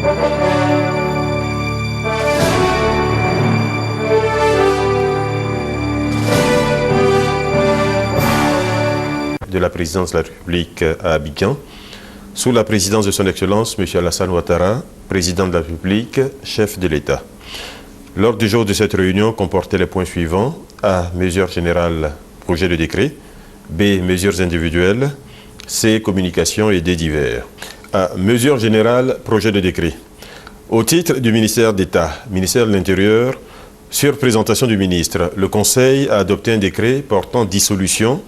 De la présidence de la République à Abidjan, sous la présidence de son Excellence M. Alassane Ouattara, président de la République, chef de l'État. L'ordre du jour de cette réunion comportait les points suivants. A. Mesures générales, projet de décret. B. Mesures individuelles. C. Communication et D. divers. A. Mesures générales, projet de décret. Au titre du ministère d'État, ministère de l'Intérieur, sur présentation du ministre, le Conseil a adopté un décret portant dissolution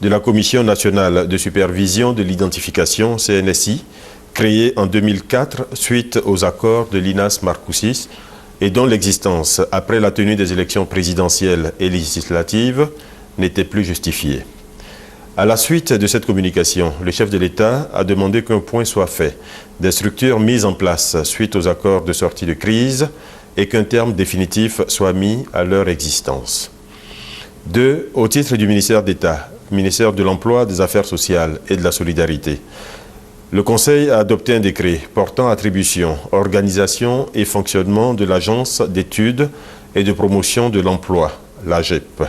de la Commission nationale de supervision de l'identification CNSI, créée en 2004 suite aux accords de Linas Marcoussis et dont l'existence, après la tenue des élections présidentielles et législatives, n'était plus justifiée. À la suite de cette communication, le chef de l'État a demandé qu'un point soit fait des structures mises en place suite aux accords de sortie de crise et qu'un terme définitif soit mis à leur existence. 2. Au titre du ministère d'État, ministère de l'Emploi, des Affaires sociales et de la Solidarité, le Conseil a adopté un décret portant attribution, organisation et fonctionnement de l'Agence d'études et de promotion de l'emploi, l'AGEP.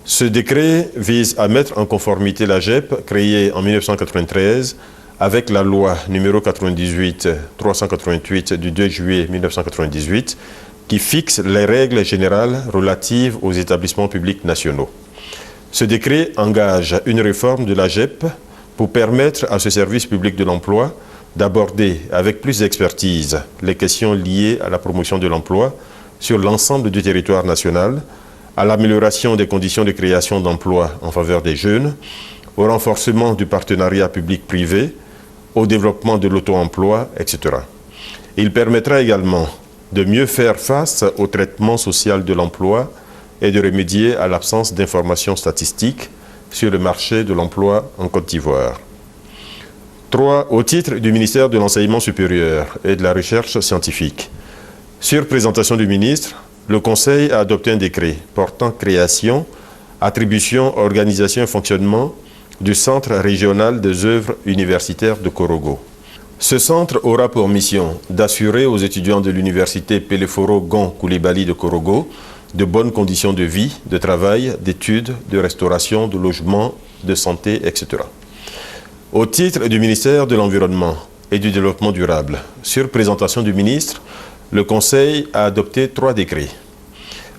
Ce décret vise à mettre en conformité l'AGEP, créée en 1993, avec la loi numéro 98-388 du 2 juillet 1998, qui fixe les règles générales relatives aux établissements publics nationaux. Ce décret engage une réforme de l'AGEP pour permettre à ce service public de l'emploi d'aborder avec plus d'expertise les questions liées à la promotion de l'emploi sur l'ensemble du territoire national, à l'amélioration des conditions de création d'emplois en faveur des jeunes, au renforcement du partenariat public-privé, au développement de l'auto-emploi, etc. Il permettra également de mieux faire face au traitement social de l'emploi et de remédier à l'absence d'informations statistiques sur le marché de l'emploi en Côte d'Ivoire. 3. Au titre du ministère de l'Enseignement supérieur et de la Recherche scientifique, sur présentation du ministre, le Conseil a adopté un décret portant création, attribution, organisation et fonctionnement du Centre régional des œuvres universitaires de Korogo. Ce centre aura pour mission d'assurer aux étudiants de l'université Peleforo Gon Coulibaly de Korogo de bonnes conditions de vie, de travail, d'études, de restauration, de logement, de santé, etc. Au titre du ministère de l'Environnement et du Développement durable, sur présentation du ministre, le Conseil a adopté 3 décrets.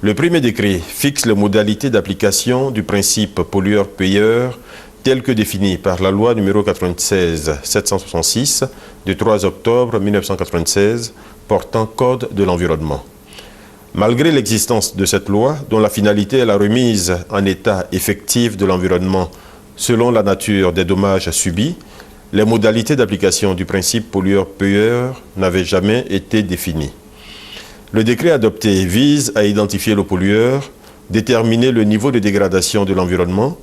Le premier décret fixe les modalités d'application du principe pollueur-payeur tel que défini par la loi numéro 96-766 du 3 octobre 1996 portant Code de l'environnement. Malgré l'existence de cette loi, dont la finalité est la remise en état effectif de l'environnement selon la nature des dommages subis, les modalités d'application du principe pollueur-payeur n'avaient jamais été définies. Le décret adopté vise à identifier le pollueur, déterminer le niveau de dégradation de l'environnement,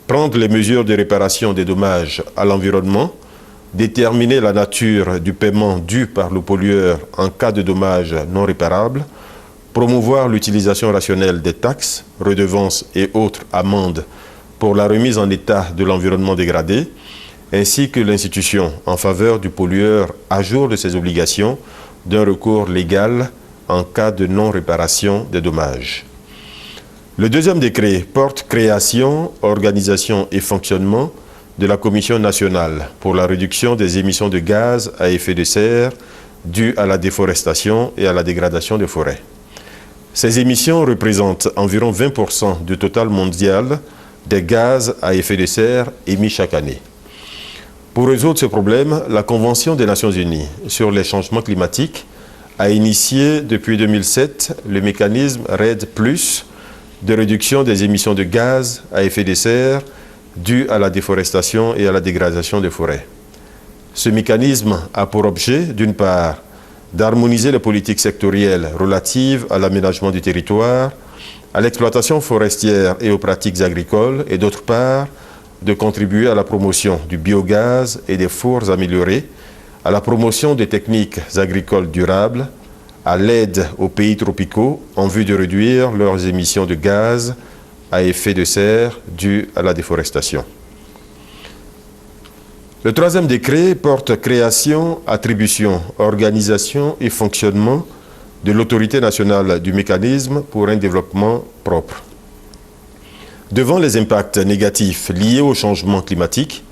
prendre les mesures de réparation des dommages à l'environnement, déterminer la nature du paiement dû par le pollueur en cas de dommages non réparables, promouvoir l'utilisation rationnelle des taxes, redevances et autres amendes pour la remise en état de l'environnement dégradé, ainsi que l'institution en faveur du pollueur à jour de ses obligations d'un recours légal en cas de non-réparation des dommages. Le deuxième décret porte création, organisation et fonctionnement de la Commission nationale pour la réduction des émissions de gaz à effet de serre dues à la déforestation et à la dégradation des forêts. Ces émissions représentent environ 20% du total mondial des gaz à effet de serre émis chaque année. Pour résoudre ce problème, la Convention des Nations Unies sur les changements climatiques a initié depuis 2007 le mécanisme REDD+, de réduction des émissions de gaz à effet de serre dues à la déforestation et à la dégradation des forêts. Ce mécanisme a pour objet, d'une part, d'harmoniser les politiques sectorielles relatives à l'aménagement du territoire, à l'exploitation forestière et aux pratiques agricoles, et d'autre part, de contribuer à la promotion du biogaz et des fours améliorés, à la promotion des techniques agricoles durables, à l'aide aux pays tropicaux en vue de réduire leurs émissions de gaz à effet de serre dues à la déforestation. Le troisième décret porte création, attribution, organisation et fonctionnement de l'autorité nationale du mécanisme pour un développement propre. Devant les impacts négatifs liés au changement climatique,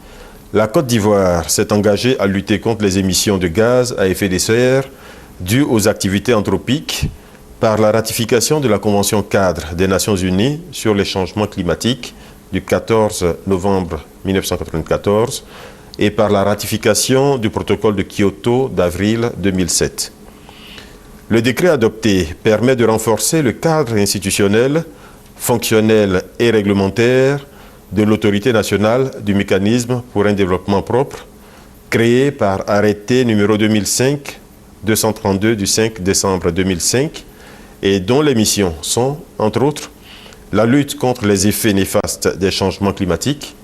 la Côte d'Ivoire s'est engagée à lutter contre les émissions de gaz à effet de serre dues aux activités anthropiques par la ratification de la Convention cadre des Nations Unies sur les changements climatiques du 14 novembre 1994 et par la ratification du protocole de Kyoto d'avril 2007. Le décret adopté permet de renforcer le cadre institutionnel, fonctionnel et réglementaire de l'autorité nationale du mécanisme pour un développement propre, créé par arrêté numéro 2005-232 du 5 décembre 2005 et dont les missions sont, entre autres, la lutte contre les effets néfastes des changements climatiques,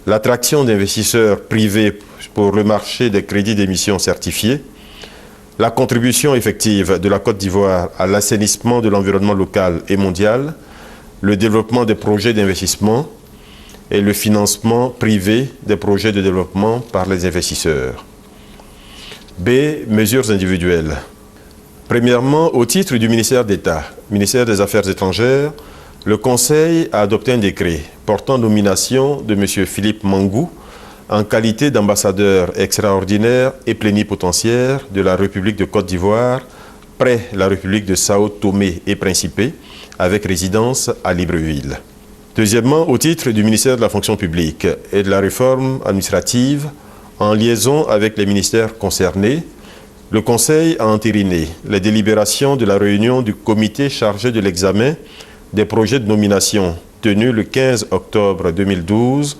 l'attraction d'investisseurs privés pour le marché des crédits d'émission certifiés, la contribution effective de la Côte d'Ivoire à l'assainissement de l'environnement local et mondial, le développement des projets d'investissement et le financement privé des projets de développement par les investisseurs. B. Mesures individuelles. Premièrement, au titre du ministère d'État, ministère des Affaires étrangères, le Conseil a adopté un décret portant nomination de M. Philippe Mangou en qualité d'ambassadeur extraordinaire et plénipotentiaire de la République de Côte d'Ivoire près la République de Sao Tomé et Principe, avec résidence à Libreville. Deuxièmement, au titre du ministère de la fonction publique et de la réforme administrative, en liaison avec les ministères concernés, le Conseil a entériné les délibérations de la réunion du comité chargé de l'examen des projets de nomination tenue le 15 octobre 2012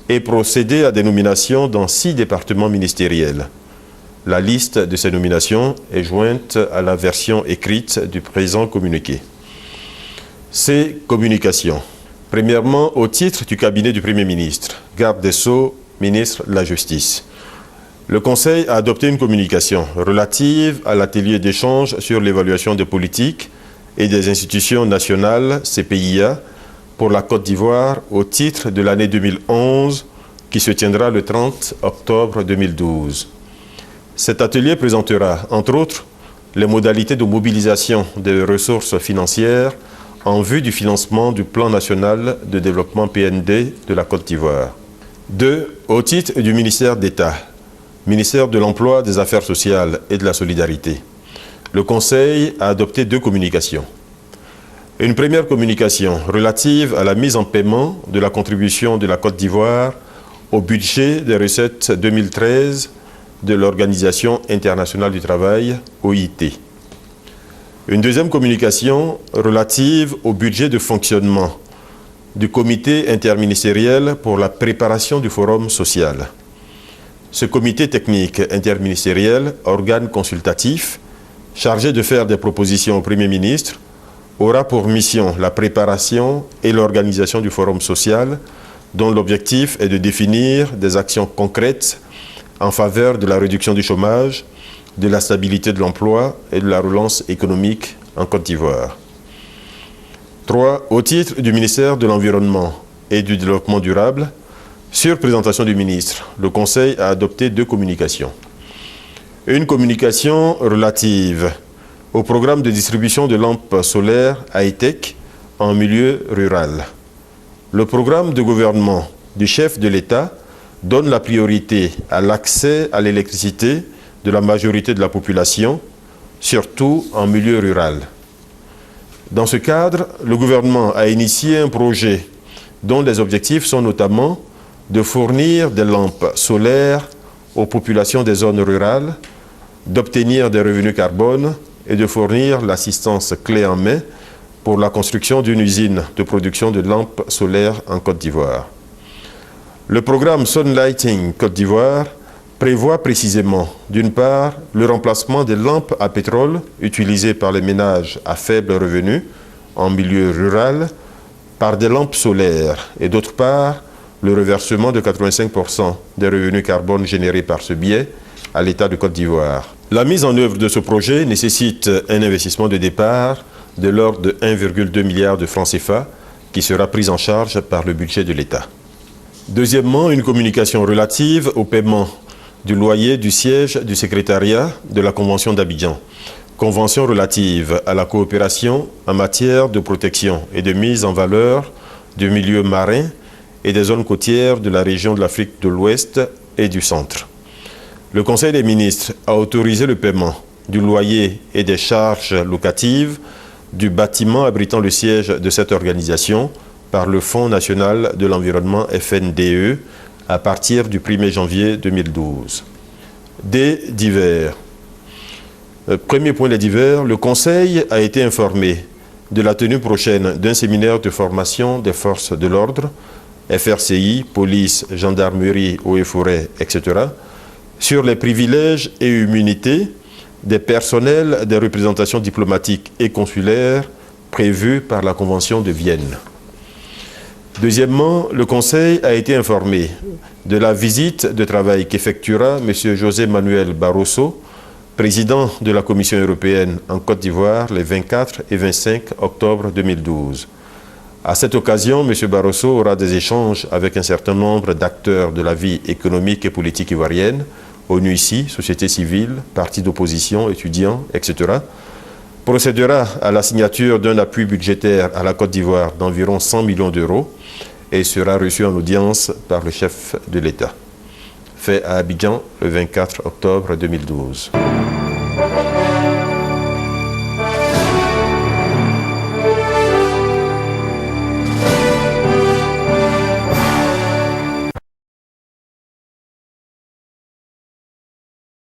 et procédé à des nominations dans 6 départements ministériels. La liste de ces nominations est jointe à la version écrite du présent communiqué. C. Communication. Premièrement, au titre du cabinet du Premier ministre, garde des Sceaux, ministre de la Justice. Le Conseil a adopté une communication relative à l'atelier d'échange sur l'évaluation des politiques et des institutions nationales, CPIA, pour la Côte d'Ivoire au titre de l'année 2011 qui se tiendra le 30 octobre 2012. Cet atelier présentera, entre autres, les modalités de mobilisation des ressources financières en vue du financement du Plan national de développement PND de la Côte d'Ivoire. 2. Au titre du ministère d'État, ministère de l'Emploi, des Affaires sociales et de la Solidarité, le Conseil a adopté 2 communications. Une première communication relative à la mise en paiement de la contribution de la Côte d'Ivoire au budget des recettes 2013 de l'Organisation internationale du travail, OIT. Une deuxième communication relative au budget de fonctionnement du comité interministériel pour la préparation du forum social. Ce comité technique interministériel, organe consultatif, chargé de faire des propositions au Premier ministre, aura pour mission la préparation et l'organisation du forum social, dont l'objectif est de définir des actions concrètes en faveur de la réduction du chômage, de la stabilité de l'emploi et de la relance économique en Côte d'Ivoire. 3. Au titre du ministère de l'Environnement et du Développement durable, sur présentation du ministre, le Conseil a adopté 2 communications. Une communication relative au programme de distribution de lampes solaires high-tech en milieu rural. Le programme de gouvernement du chef de l'État donne la priorité à l'accès à l'électricité de la majorité de la population, surtout en milieu rural. Dans ce cadre, le gouvernement a initié un projet dont les objectifs sont notamment de fournir des lampes solaires aux populations des zones rurales, d'obtenir des revenus carbone et de fournir l'assistance clé en main pour la construction d'une usine de production de lampes solaires en Côte d'Ivoire. Le programme Sunlighting Côte d'Ivoire prévoit précisément, d'une part, le remplacement des lampes à pétrole utilisées par les ménages à faible revenu en milieu rural par des lampes solaires et d'autre part, le reversement de 85% des revenus carbone générés par ce biais à l'État de Côte d'Ivoire. La mise en œuvre de ce projet nécessite un investissement de départ de l'ordre de 1,2 milliard de francs CFA qui sera pris en charge par le budget de l'État. Deuxièmement, une communication relative au paiement du loyer du siège du secrétariat de la Convention d'Abidjan. Convention relative à la coopération en matière de protection et de mise en valeur du milieu marin et des zones côtières de la région de l'Afrique de l'Ouest et du Centre. Le Conseil des ministres a autorisé le paiement du loyer et des charges locatives du bâtiment abritant le siège de cette organisation par le Fonds national de l'environnement FNDE à partir du 1er janvier 2012. Des divers. Premier point des divers, le Conseil a été informé de la tenue prochaine d'un séminaire de formation des forces de l'ordre, FRCI, police, gendarmerie, eaux et forêts, etc., sur les privilèges et immunités des personnels des représentations diplomatiques et consulaires prévus par la Convention de Vienne. Deuxièmement, le Conseil a été informé de la visite de travail qu'effectuera M. José Manuel Barroso, président de la Commission européenne en Côte d'Ivoire les 24 et 25 octobre 2012. À cette occasion, M. Barroso aura des échanges avec un certain nombre d'acteurs de la vie économique et politique ivoirienne, ONUICI, société civile, partis d'opposition, étudiants, etc., procédera à la signature d'un appui budgétaire à la Côte d'Ivoire d'environ 100 millions d'euros et sera reçu en audience par le chef de l'État. Fait à Abidjan le 24 octobre 2012.